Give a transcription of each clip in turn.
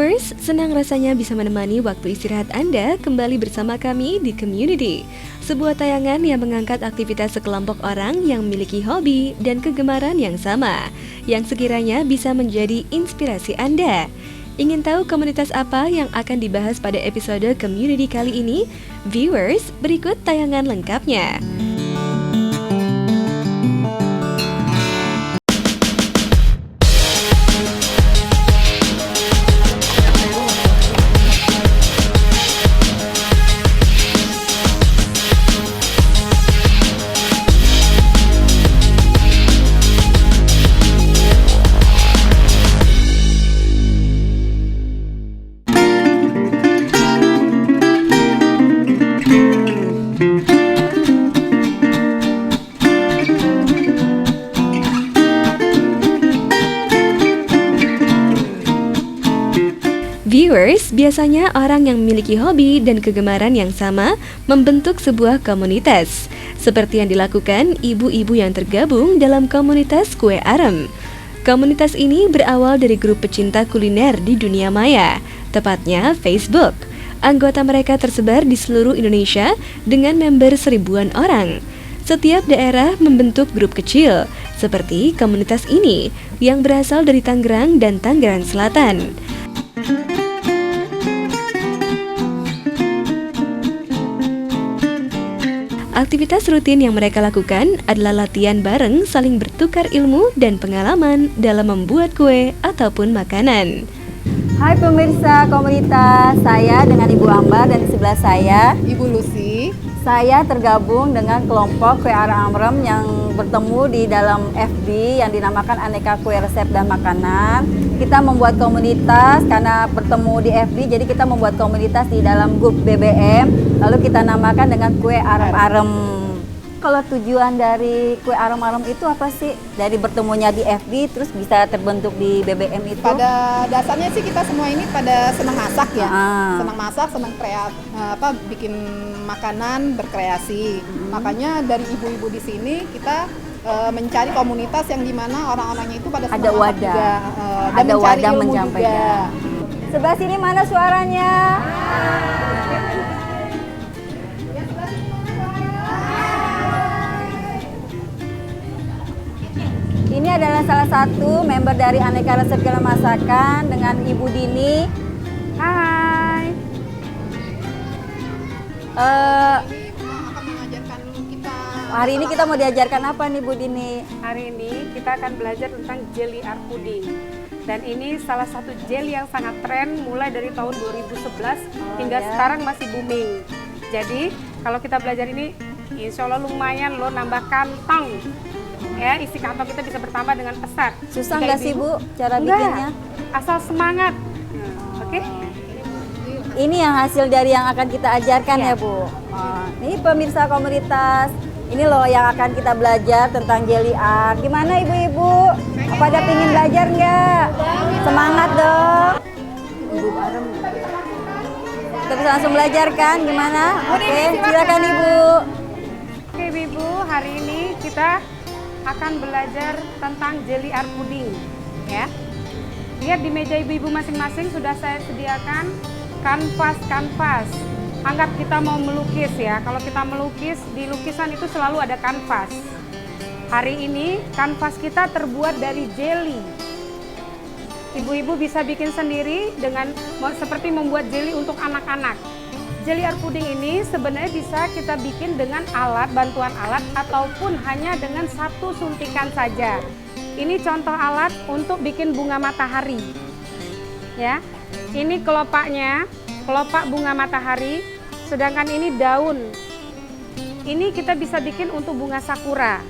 Viewers, senang rasanya bisa menemani waktu istirahat Anda kembali bersama kami di Community, sebuah tayangan yang mengangkat aktivitas sekelompok orang yang memiliki hobi dan kegemaran yang sama, yang sekiranya bisa menjadi inspirasi Anda. Ingin tahu komunitas apa yang akan dibahas pada episode Community kali ini? Viewers, berikut tayangan lengkapnya. Viewers, biasanya orang yang memiliki hobi dan kegemaran yang sama membentuk sebuah komunitas, seperti yang dilakukan ibu-ibu yang tergabung dalam komunitas kue arem. Komunitas ini berawal dari grup pecinta kuliner di dunia maya, tepatnya Facebook. Anggota mereka tersebar di seluruh Indonesia dengan member seribuan orang. Setiap daerah membentuk grup kecil, seperti komunitas ini yang berasal dari Tangerang dan Tangerang Selatan. Aktivitas rutin yang mereka lakukan adalah latihan bareng, saling bertukar ilmu dan pengalaman dalam membuat kue ataupun makanan. Hai pemirsa komunitas, saya dengan Ibu Ambar dan di sebelah saya Ibu Lucy. Saya tergabung dengan kelompok kue arem yang bertemu di dalam FB yang dinamakan Aneka Kue Resep dan Makanan. Kita membuat komunitas karena bertemu di FB, jadi kita membuat komunitas di dalam grup BBM, lalu kita namakan dengan kue arem-arem. Kalau tujuan dari kue arem-arem itu apa sih? Dari bertemunya di FB terus bisa terbentuk di BBM itu? Pada dasarnya sih kita semua ini pada senang masak ya. Senang masak, senang bikin makanan, berkreasi. Makanya dari ibu-ibu di sini kita mencari komunitas yang dimana orang-orangnya itu pada senang ada wadah juga, dan ada mencari wadah ilmu menyampaikan juga. Sebelah sini mana suaranya? Ini adalah salah satu member dari Aneka Resep dan Masakan dengan Ibu Dini. Hai. Hari ini kita mau diajarkan apa nih Bu Dini? Hari ini kita akan belajar tentang jelly art pudding. Dan ini salah satu jelly yang sangat tren mulai dari tahun 2011 hingga sekarang masih booming. Jadi kalau kita belajar ini insya Allah lumayan loh nambah kantong. Ya, isi kantong kita bisa bertambah dengan pesat. Susah nggak sih Bu cara bikinnya? Asal semangat. Oke? Ini yang hasil dari yang akan kita ajarkan ya Bu. Ini pemirsa komunitas. Ini loh yang akan kita belajar tentang jelly art. Gimana ibu-ibu? Pada pingin belajar nggak? Semangat dong. Ibu bareng. Kita bisa langsung belajar kan? Gimana? Oke, silakan Ibu. Oke Ibu, hari ini kita akan belajar tentang jelly art pudding. Ya. Lihat di meja ibu-ibu masing-masing sudah saya sediakan kanvas. Anggap kita mau melukis ya. Kalau kita melukis, di lukisan itu selalu ada kanvas. Hari ini kanvas kita terbuat dari jelly. Ibu-ibu bisa bikin sendiri dengan seperti membuat jelly untuk anak-anak. Jelly art pudding ini sebenarnya bisa kita bikin dengan bantuan alat ataupun hanya dengan satu suntikan saja. Ini contoh alat untuk bikin bunga matahari. Ya. Ini kelopak bunga matahari, sedangkan ini daun. Ini kita bisa bikin untuk bunga sakura.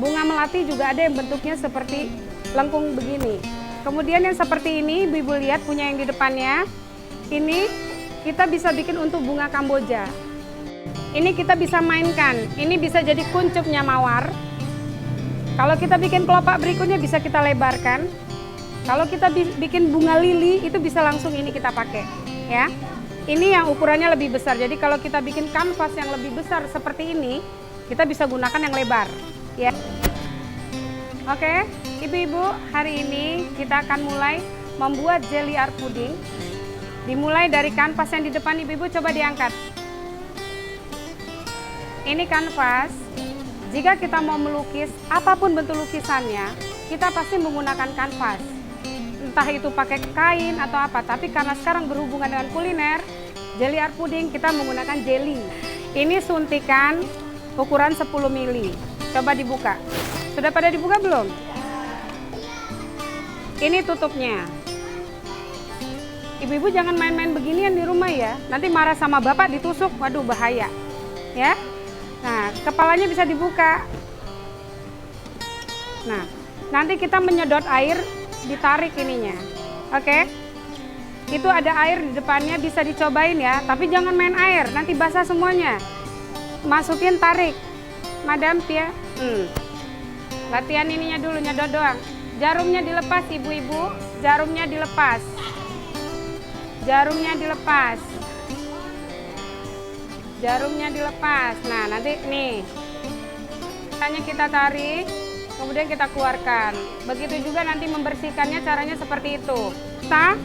Bunga melati juga ada yang bentuknya seperti lengkung begini. Kemudian yang seperti ini, ibu-ibu lihat punya yang di depannya. Ini kita bisa bikin untuk bunga kamboja. Ini kita bisa mainkan. Ini bisa jadi kuncupnya mawar. Kalau kita bikin kelopak berikutnya bisa kita lebarkan. Kalau kita bikin bunga lili itu bisa langsung ini kita pakai, ya. Ini yang ukurannya lebih besar. Jadi kalau kita bikin kanvas yang lebih besar seperti ini, kita bisa gunakan yang lebar, ya. Oke, ibu-ibu, hari ini kita akan mulai membuat jelly art pudding. Dimulai dari kanvas yang di depan ibu-ibu, coba diangkat. Ini kanvas. Jika kita mau melukis, apapun bentuk lukisannya, kita pasti menggunakan kanvas. Entah itu pakai kain atau apa, tapi karena sekarang berhubungan dengan kuliner, jelly art pudding kita menggunakan jelly. Ini suntikan ukuran 10 ml. Coba dibuka. Sudah pada dibuka belum? Ini tutupnya. Ibu-ibu jangan main-main beginian di rumah ya. Nanti marah sama bapak ditusuk, waduh bahaya. Ya. Nah, kepalanya bisa dibuka. Nah, nanti kita menyedot air, ditarik ininya. Oke? Itu ada air di depannya, bisa dicobain ya. Tapi jangan main air, nanti basah semuanya. Masukin, tarik. Madam, ya. Latihan ininya dulu, nyedot doang. Jarumnya dilepas, ibu-ibu. Jarumnya dilepas. Jarumnya dilepas. Jarumnya dilepas. Nah, nanti nih. Hanya kita tarik, kemudian kita keluarkan. Begitu juga nanti membersihkannya, caranya seperti itu. Kita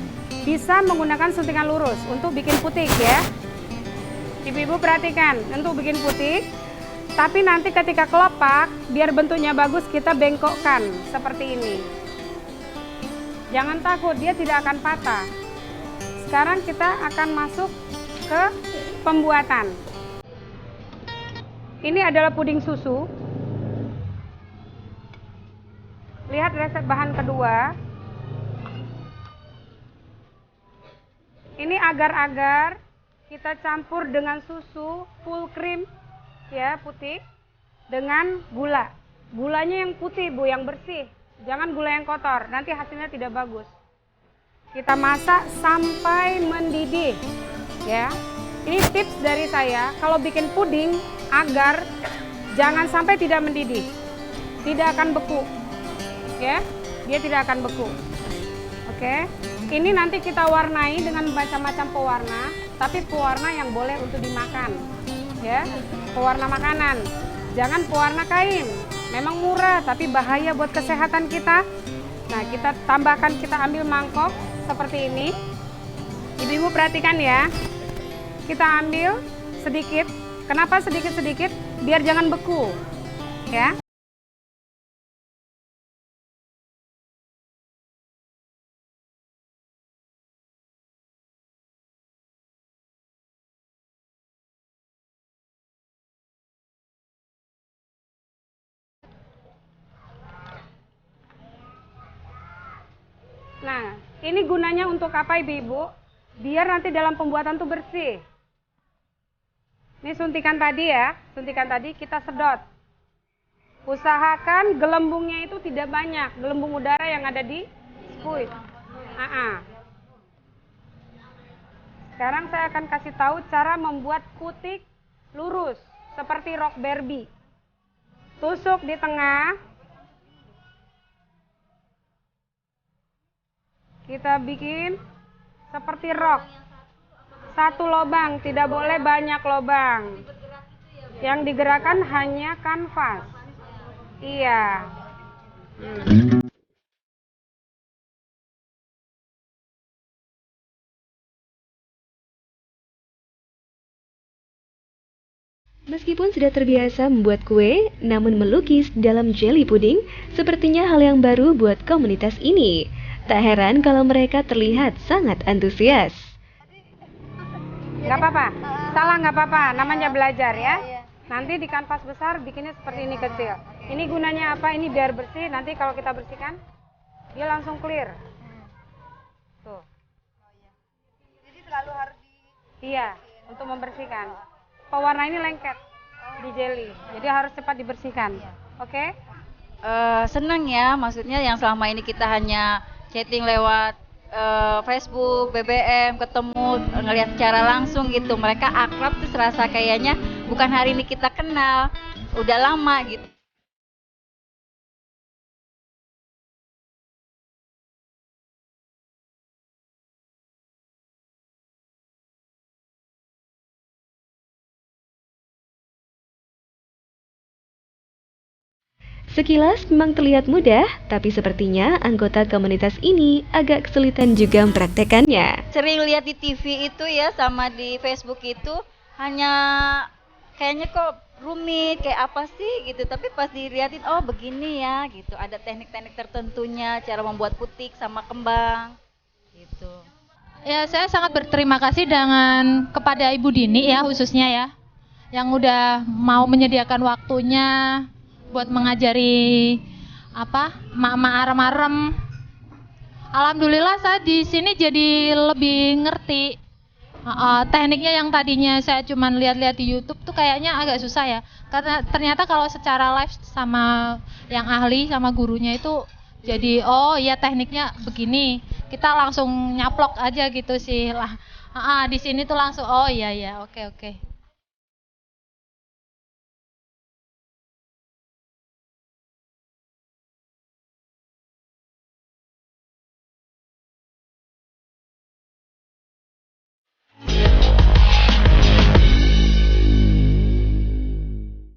bisa menggunakan suntikan lurus untuk bikin putik ya. Ibu-ibu perhatikan, untuk bikin putik. Tapi nanti ketika kelopak, biar bentuknya bagus, kita bengkokkan seperti ini. Jangan takut, dia tidak akan patah. Sekarang kita akan masuk ke pembuatan. Ini adalah puding susu. Lihat resep bahan kedua. Ini agar-agar kita campur dengan susu full cream ya, putih, dengan gula. Gulanya yang putih Bu, yang bersih. Jangan gula yang kotor, nanti hasilnya tidak bagus. Kita masak sampai mendidih ya. Ini tips dari saya, kalau bikin puding agar jangan sampai tidak mendidih. Tidak akan beku. Ya, dia tidak akan beku. Oke. Ini nanti kita warnai dengan macam-macam pewarna, tapi pewarna yang boleh untuk dimakan. Ya, pewarna makanan. Jangan pewarna kain. Memang murah tapi bahaya buat kesehatan kita. Nah, kita tambahkan, kita ambil mangkok seperti ini. Ibu-ibu perhatikan ya. Kita ambil sedikit. Kenapa sedikit-sedikit? Biar jangan beku. Ya. Nah, ini gunanya untuk apa ibu-ibu? Biar nanti dalam pembuatan tuh bersih. Ini suntikan tadi ya, suntikan tadi kita sedot. Usahakan gelembungnya itu tidak banyak, gelembung udara yang ada di squid. Sekarang saya akan kasih tahu cara membuat putik lurus, seperti rok Barbie. Tusuk di tengah. Kita bikin seperti rok. Satu lubang, tidak boleh banyak lubang. Yang digerakkan hanya kanvas. Iya. Meskipun sudah terbiasa membuat kue, namun melukis dalam jelly pudding sepertinya hal yang baru buat komunitas ini. Tak heran kalau mereka terlihat sangat antusias. Nggak apa-apa, salah nggak apa-apa, namanya belajar ya. Nanti di kanvas besar bikinnya seperti ini kecil. Ini gunanya apa? Ini biar bersih, nanti kalau kita bersihkan, dia langsung clear. Tuh. Jadi selalu harus Iya, untuk membersihkan. Pewarna ini lengket di jelly, jadi harus cepat dibersihkan. Oke? Senang ya, maksudnya yang selama ini kita hanya chatting lewat Facebook, BBM, ketemu ngelihat secara langsung gitu. Mereka akrab tuh serasa kayaknya bukan hari ini kita kenal, udah lama gitu. Sekilas memang terlihat mudah, tapi sepertinya anggota komunitas ini agak kesulitan juga mempraktekannya. Sering lihat di TV itu ya sama di Facebook itu hanya kayaknya kok rumit kayak apa sih gitu, tapi pas dilihatin oh begini ya gitu, ada teknik-teknik tertentunya, cara membuat putik sama kembang gitu. Ya, saya sangat berterima kasih kepada Ibu Dini ya khususnya ya, yang udah mau menyediakan waktunya buat mengajari mak-mak arem-arem. Alhamdulillah saya di sini jadi lebih ngerti. Tekniknya yang tadinya saya cuman lihat-lihat di YouTube tuh kayaknya agak susah ya. Karena ternyata kalau secara live sama yang ahli sama gurunya itu jadi oh iya tekniknya begini. Kita langsung nyaplok aja gitu sih lah. Di sini tuh langsung oh iya oke.